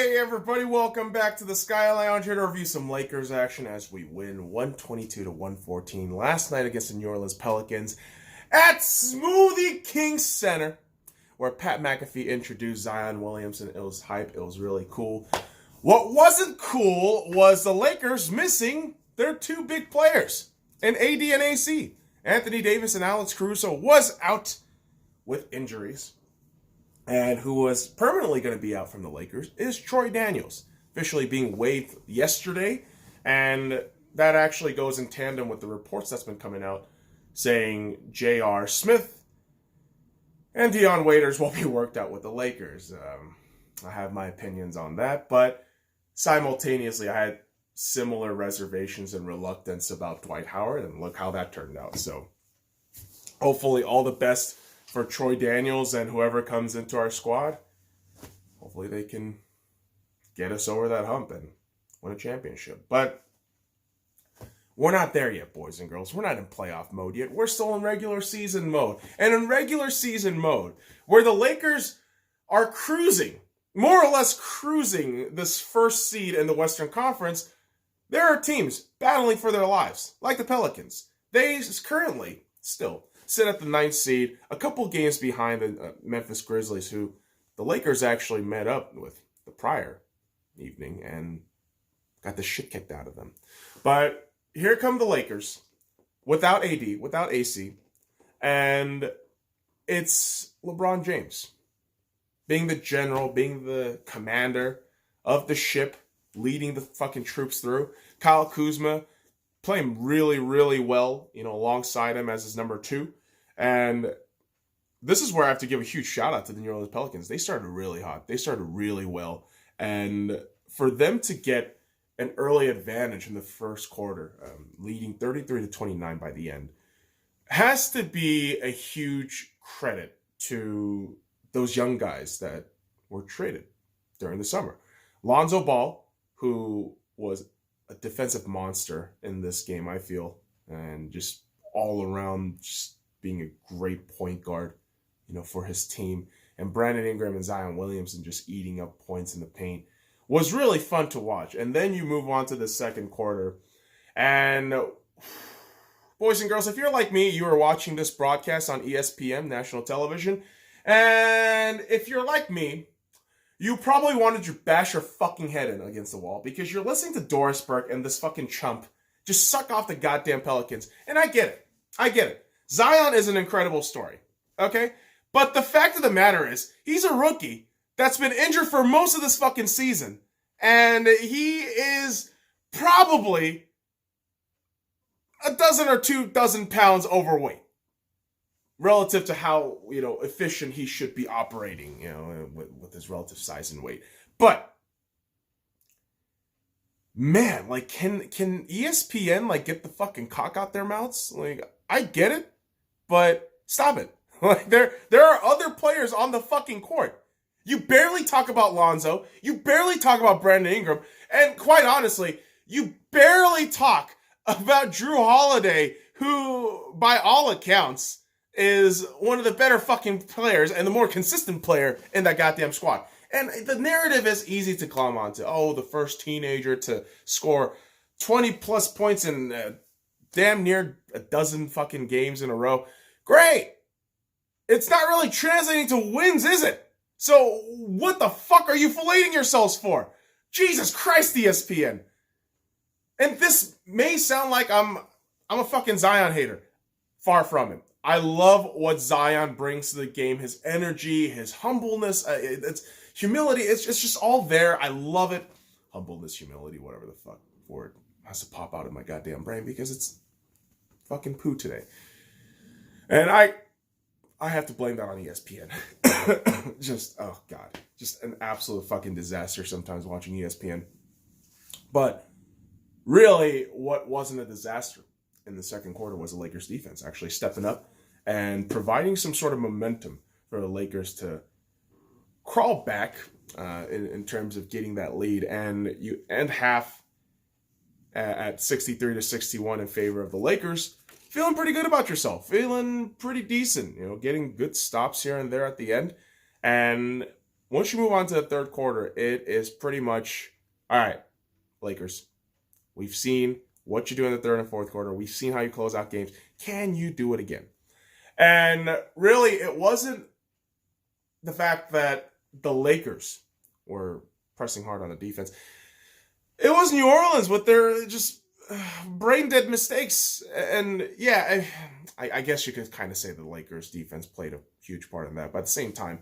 Hey everybody, welcome back to the Sky Lounge, here to review some Lakers action as we win 122-114 last night against the New Orleans Pelicans at Smoothie King Center, where Pat McAfee introduced Zion Williamson. It was hype, it was really cool. What wasn't cool was the Lakers missing their two big players in AD and AC. Anthony Davis and Alex Caruso was out with injuries. And who was permanently going to be out from the Lakers is Troy Daniels, officially being waived yesterday. And that actually goes in tandem with the reports that's been coming out saying J.R. Smith and Dion Waiters will be worked out with the Lakers. I have my opinions on that, but simultaneously I had similar reservations and reluctance about Dwight Howard, and look how that turned out. So hopefully all the best for Troy Daniels and whoever comes into our squad. Hopefully they can get us over that hump and win a championship. But we're not there yet, boys and girls. We're not in playoff mode yet. We're still in regular season mode. And in regular season mode, where the Lakers are cruising, more or less cruising this first seed in the Western Conference, there are teams battling for their lives, like the Pelicans. They currently still sit at the 9th seed, a couple games behind the Memphis Grizzlies, who the Lakers actually met up with the prior evening and got the shit kicked out of them. But here come the Lakers, without AD, without AC, and it's LeBron James being the general, being the commander of the ship, leading the fucking troops through. Kyle Kuzma playing really, really well, alongside him as his number 2. And this is where I have to give a huge shout out to the New Orleans Pelicans. They started really hot. They started really well. And for them to get an early advantage in the first quarter, leading 33-29 by the end, has to be a huge credit to those young guys that were traded during the summer. Lonzo Ball, who was a defensive monster in this game, I feel, and just all around just being a great point guard, for his team. And Brandon Ingram and Zion Williamson just eating up points in the paint was really fun to watch. And then you move on to the second quarter. And boys and girls, if you're like me, you are watching this broadcast on ESPN, national television. And if you're like me, you probably wanted to bash your fucking head in against the wall because you're listening to Doris Burke and this fucking chump just suck off the goddamn Pelicans. And I get it. I get it. Zion is an incredible story, okay? But the fact of the matter is, he's a rookie that's been injured for most of this fucking season. And he is probably a dozen or 2 dozen pounds overweight relative to how, efficient he should be operating, with his relative size and weight. But man, can ESPN get the fucking cock out their mouths? I get it, but stop it. There are other players on the fucking court. You barely talk about Lonzo. You barely talk about Brandon Ingram. And quite honestly, you barely talk about Drew Holiday, who, by all accounts, is one of the better fucking players and the more consistent player in that goddamn squad. And the narrative is easy to climb onto. Oh, the first teenager to score 20 plus points in damn near a dozen fucking games in a row. Great. It's not really translating to wins, is it? So what the fuck are you filleting yourselves for? Jesus Christ, ESPN. And this may sound like I'm a fucking Zion hater. Far from it. I love what Zion brings to the game. His energy, his humbleness, it's humility. It's just all there. I love it. Humbleness, humility, whatever the fuck word has to pop out of my goddamn brain because it's fucking poo today. And I have to blame that on ESPN. Oh God, just an absolute fucking disaster sometimes watching ESPN. But really, what wasn't a disaster in the second quarter was the Lakers defense actually stepping up and providing some sort of momentum for the Lakers to crawl back in terms of getting that lead. And you end half at 63-61 in favor of the Lakers. Feeling pretty good about yourself. Feeling pretty decent. Getting good stops here and there at the end. And once you move on to the third quarter, it is pretty much, all right, Lakers, we've seen what you do in the third and fourth quarter. We've seen how you close out games. Can you do it again? And really, it wasn't the fact that the Lakers were pressing hard on the defense. It was New Orleans with their just brain dead mistakes. And yeah, I guess you could kind of say the Lakers defense played a huge part in that. But at the same time,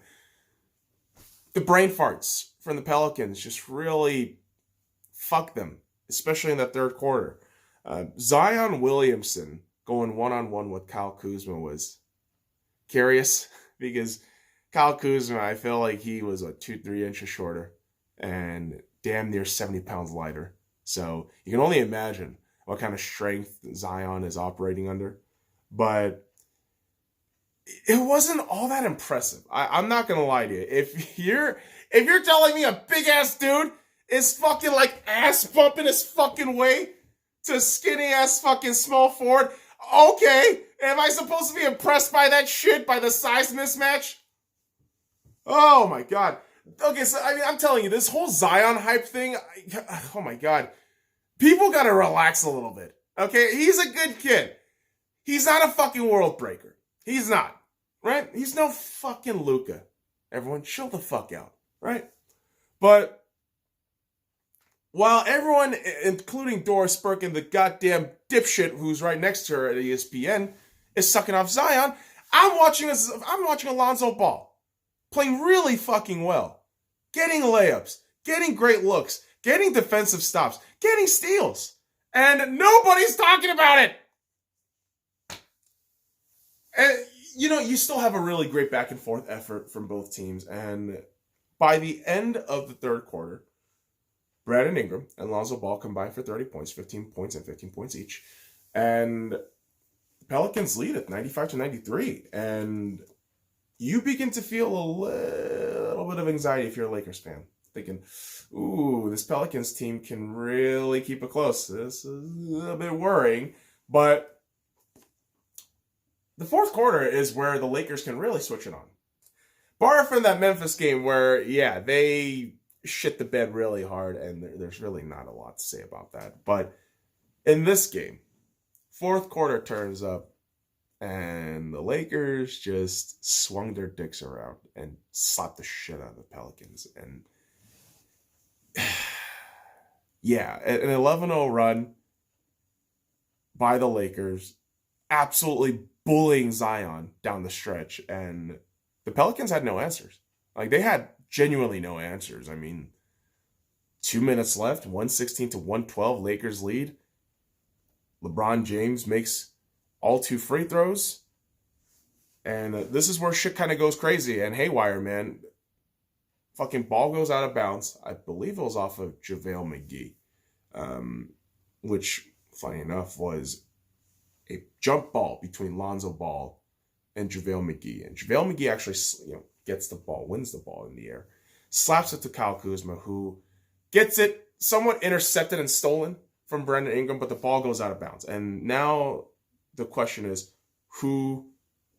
the brain farts from the Pelicans just really fucked them, especially in that third quarter. Zion Williamson going one-on-one with Kyle Kuzma was curious because Kyle Kuzma, I feel like he was 2-3 inches shorter and damn near 70 pounds lighter. So you can only imagine what kind of strength Zion is operating under. But it wasn't all that impressive. I'm not gonna lie to you. If you're telling me a big ass dude is fucking like ass bumping his fucking way to skinny ass fucking small forward, okay. Am I supposed to be impressed by that shit, by the size mismatch? Oh my god. Okay, so I mean, I'm telling you, this whole Zion hype thing, oh my god. People gotta relax a little bit. Okay? He's a good kid. He's not a fucking world breaker. He's not. Right? He's no fucking Luka. Everyone chill the fuck out. Right? But while everyone, including Doris Burke and the goddamn dipshit who's right next to her at ESPN, is sucking off Zion, I'm watching Alonzo Ball playing really fucking well, getting layups, getting great looks, getting defensive stops, getting steals, and nobody's talking about it. And you still have a really great back and forth effort from both teams, and by the end of the third quarter, Brandon Ingram and Lonzo Ball combined for 30 points, 15 points, and 15 points each. And the Pelicans lead at 95-93. And you begin to feel a little bit of anxiety if you're a Lakers fan. Thinking, ooh, this Pelicans team can really keep it close. This is a bit worrying. But the fourth quarter is where the Lakers can really switch it on. Bar from that Memphis game where, yeah, they shit the bed really hard, and there's really not a lot to say about that. But in this game, fourth quarter turns up, and the Lakers just swung their dicks around and slapped the shit out of the Pelicans. And yeah, an 11-0 run by the Lakers, absolutely bullying Zion down the stretch, and the Pelicans had no answers. Like, they had genuinely no answers. I mean, 2 minutes left, 116-112, Lakers lead. LeBron James makes all 2 free throws. And this is where shit kind of goes crazy and haywire, man. Fucking ball goes out of bounds. I believe it was off of JaVale McGee, which, funny enough, was a jump ball between Lonzo Ball and JaVale McGee. And JaVale McGee actually, gets the ball, wins the ball in the air, slaps it to Kyle Kuzma, who gets it somewhat intercepted and stolen from Brandon Ingram, but the ball goes out of bounds. And now the question is, who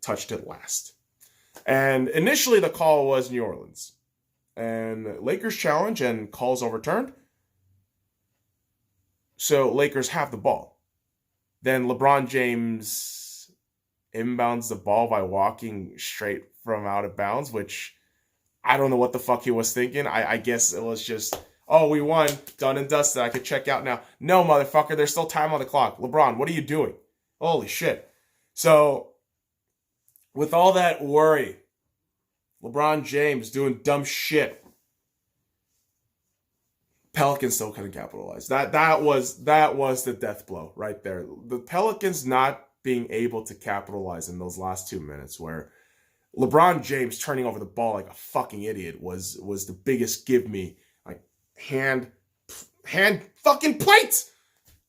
touched it last? And initially the call was New Orleans. And Lakers challenge and calls overturned. So Lakers have the ball. Then LeBron James inbounds the ball by walking straight from out of bounds, which I don't know what the fuck he was thinking. I guess it was just, oh, we won, done and dusted, I could check out now. No, motherfucker, there's still time on the clock. LeBron, what are you doing? Holy shit. So, with all that worry, LeBron James doing dumb shit, Pelicans still couldn't capitalize. That was the death blow right there. The Pelicans not being able to capitalize in those last 2 minutes, where LeBron James turning over the ball like a fucking idiot was the biggest give me, like, hand fucking plate.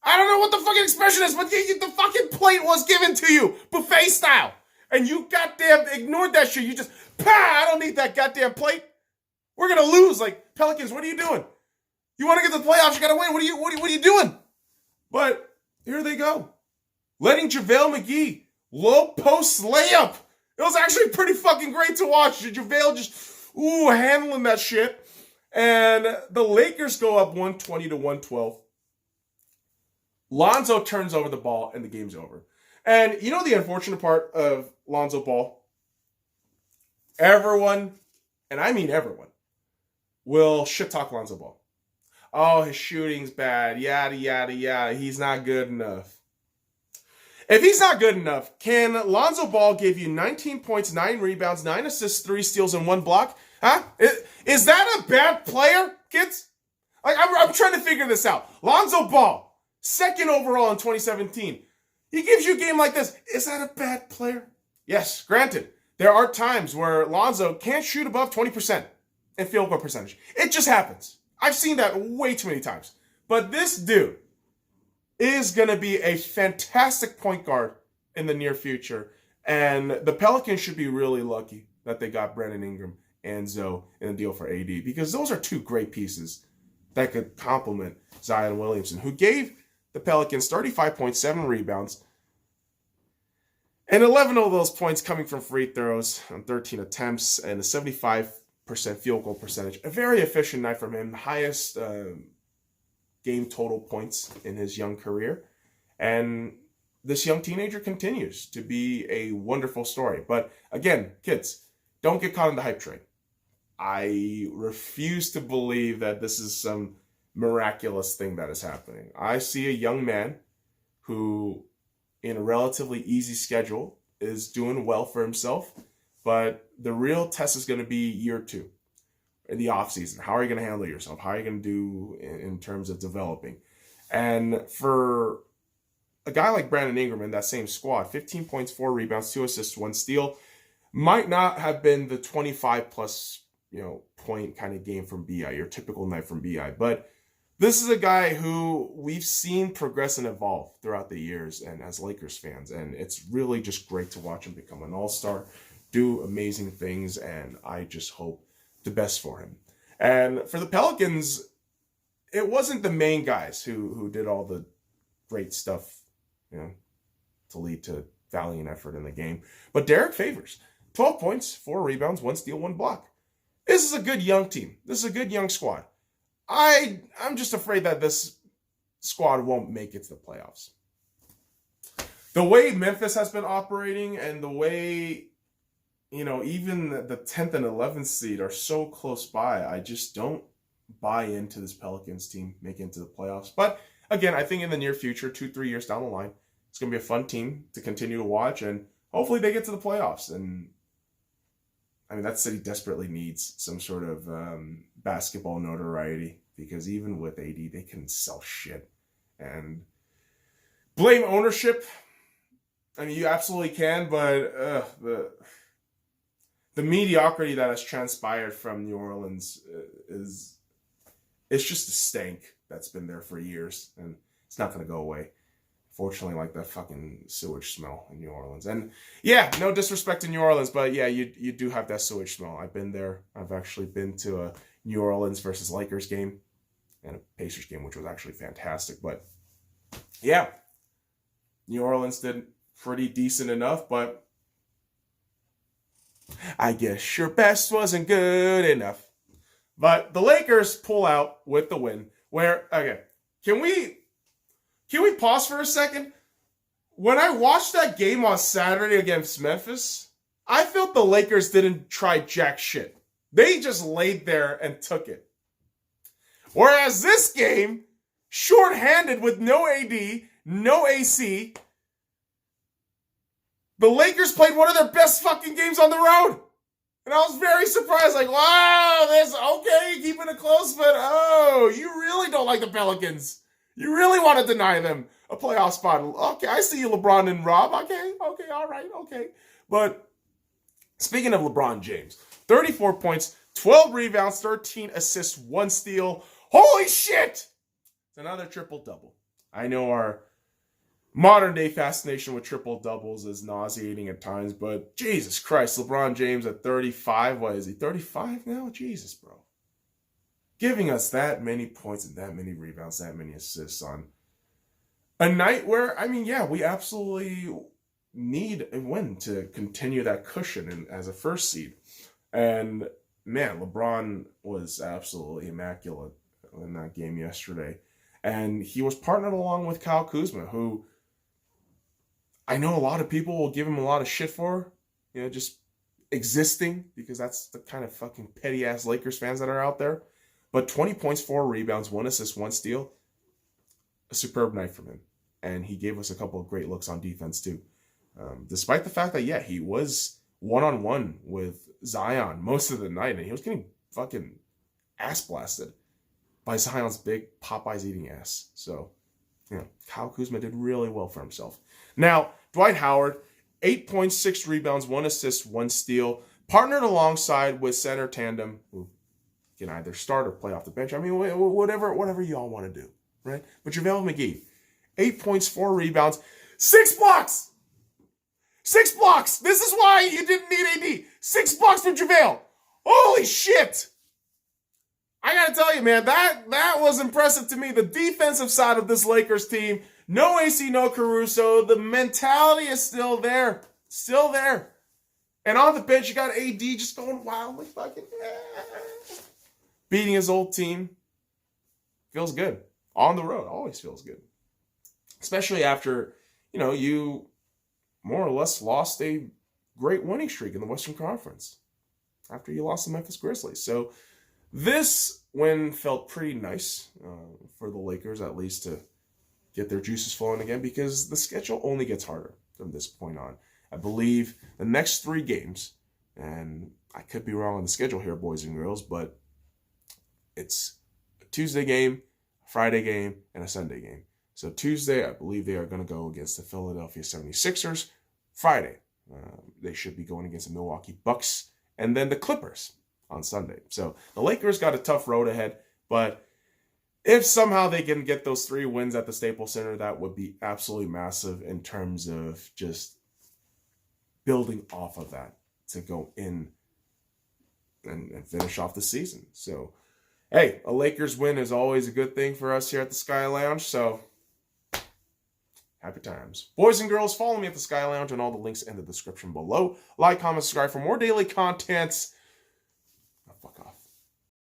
I don't know what the fucking expression is, but the fucking plate was given to you, buffet style. And you goddamn ignored that shit. You just, I don't need that goddamn plate. We're going to lose. Like, Pelicans, what are you doing? You want to get to the playoffs, you got to win. What are you doing? But here they go. Letting JaVale McGee low post layup. It was actually pretty fucking great to watch. JaVale just, Ooh, handling that shit. And the Lakers go up 120 to 112. Lonzo turns over the ball and the game's over. And you know the unfortunate part of Lonzo Ball? Everyone, and I mean everyone, will shit talk Lonzo Ball. Oh, his shooting's bad, yada, yada, yada. He's not good enough. If he's not good enough, can Lonzo Ball give you 19 points, 9 rebounds, 9 assists, 3 steals, and 1 block? Huh? Is that a bad player, kids? Like, I'm trying to figure this out. Lonzo Ball, second overall in 2017. He gives you a game like this. Is that a bad player? Yes, granted. There are times where Lonzo can't shoot above 20% in field goal percentage. It just happens. I've seen that way too many times. But this dude is going to be a fantastic point guard in the near future. And the Pelicans should be really lucky that they got Brandon Ingram and Zoe in a deal for AD, because those are two great pieces that could complement Zion Williamson, who gave the Pelicans 35.7 rebounds, and 11 of those points coming from free throws on 13 attempts and a 75% field goal percentage. A very efficient night from him, highest game total points in his young career. And this young teenager continues to be a wonderful story. But again, kids, don't get caught in the hype train. I refuse to believe that this is some miraculous thing that is happening. I see a young man who, in a relatively easy schedule, is doing well for himself, but the real test is going to be year 2 in the offseason. How are you going to handle yourself? How are you going to do in terms of developing? And for a guy like Brandon Ingram in that same squad, 15 points, 4 rebounds, 2 assists, 1 steal, might not have been the 25 plus, point kind of game from BI, your typical night from BI, but this is a guy who we've seen progress and evolve throughout the years, and as Lakers fans, and it's really just great to watch him become an all-star, do amazing things, and I just hope the best for him. And for the Pelicans, it wasn't the main guys who did all the great stuff, to lead to valiant effort in the game, but Derek Favors, 12 points, 4 rebounds, 1 steal, 1 block. This is a good young team. This is a good young squad. I'm just afraid that this squad won't make it to the playoffs. The way Memphis has been operating and the way, even the 10th and 11th seed are so close by, I just don't buy into this Pelicans team making it to the playoffs. But again, I think in the near future, 2-3 years down the line, it's going to be a fun team to continue to watch, and hopefully they get to the playoffs. And that city desperately needs some sort of basketball notoriety, because even with AD, they can sell shit. And blame ownership. You absolutely can, but the mediocrity that has transpired from New Orleans it's just a stank that's been there for years, and it's not going to go away. Fortunately, like that fucking sewage smell in New Orleans. And yeah, no disrespect to New Orleans, but yeah, you do have that sewage smell. I've been there. I've actually been to a New Orleans versus Lakers game and a Pacers game, which was actually fantastic. But yeah, New Orleans did pretty decent enough, but I guess your best wasn't good enough. But the Lakers pull out with the win. Can we pause for a second? When I watched that game on Saturday against Memphis, I felt the Lakers didn't try jack shit. They just laid there and took it. Whereas this game, shorthanded with no AD, no AC, the Lakers played one of their best fucking games on the road. And I was very surprised, like, wow, keeping it close, but you really don't like the Pelicans. You really want to deny them a playoff spot. Okay, I see you, LeBron and Rob. Okay, all right, okay. But speaking of LeBron James, 34 points, 12 rebounds, 13 assists, 1 steal. Holy shit! It's another triple-double. I know our modern-day fascination with triple-doubles is nauseating at times, but Jesus Christ, LeBron James at 35, what is he, 35 now? Jesus, bro. Giving us that many points and that many rebounds, that many assists on a night where, we absolutely need a win to continue that cushion as a first seed. And man, LeBron was absolutely immaculate in that game yesterday. And he was partnered along with Kyle Kuzma, who I know a lot of people will give him a lot of shit for, just existing, because that's the kind of fucking petty-ass Lakers fans that are out there. But 20 points, 4 rebounds, 1 assist, 1 steal. A superb night from him. And he gave us a couple of great looks on defense, too. Despite the fact that, yeah, he was one-on-one with Zion most of the night, and he was getting fucking ass blasted by Zion's big Popeyes eating ass. So, Kyle Kuzma did really well for himself. Now, Dwight Howard, 8 points, 6 rebounds, 1 assist, 1 steal, partnered alongside with center tandem, who can either start or play off the bench. I mean, whatever you all want to do, right? But JaVale McGee, 8 points, 4 rebounds, 6 blocks! 6 blocks! This is why you didn't need AD. 6 blocks from JaVale. Holy shit! I gotta tell you, man, that was impressive to me. The defensive side of this Lakers team, no AC, no Caruso. The mentality is still there. Still there. And on the bench, you got AD just going wildly fucking beating his old team. Feels good. On the road, always feels good. Especially after, you more or less lost a great winning streak in the Western Conference. After you lost the Memphis Grizzlies. So this win felt pretty nice for the Lakers, at least, to get their juices flowing again, because the schedule only gets harder from this point on. I believe the next 3 games, and I could be wrong on the schedule here, boys and girls, but it's a Tuesday game, a Friday game, and a Sunday game. So Tuesday, I believe they are going to go against the Philadelphia 76ers. Friday, they should be going against the Milwaukee Bucks, and then the Clippers on Sunday. So the Lakers got a tough road ahead, but if somehow they can get those 3 wins at the Staples Center, that would be absolutely massive in terms of just building off of that to go in and finish off the season. So, hey, a Lakers win is always a good thing for us here at the Sky Lounge, so happy times. Boys and girls, follow me at the Sky Lounge and all the links in the description below. Like, comment, subscribe for more daily contents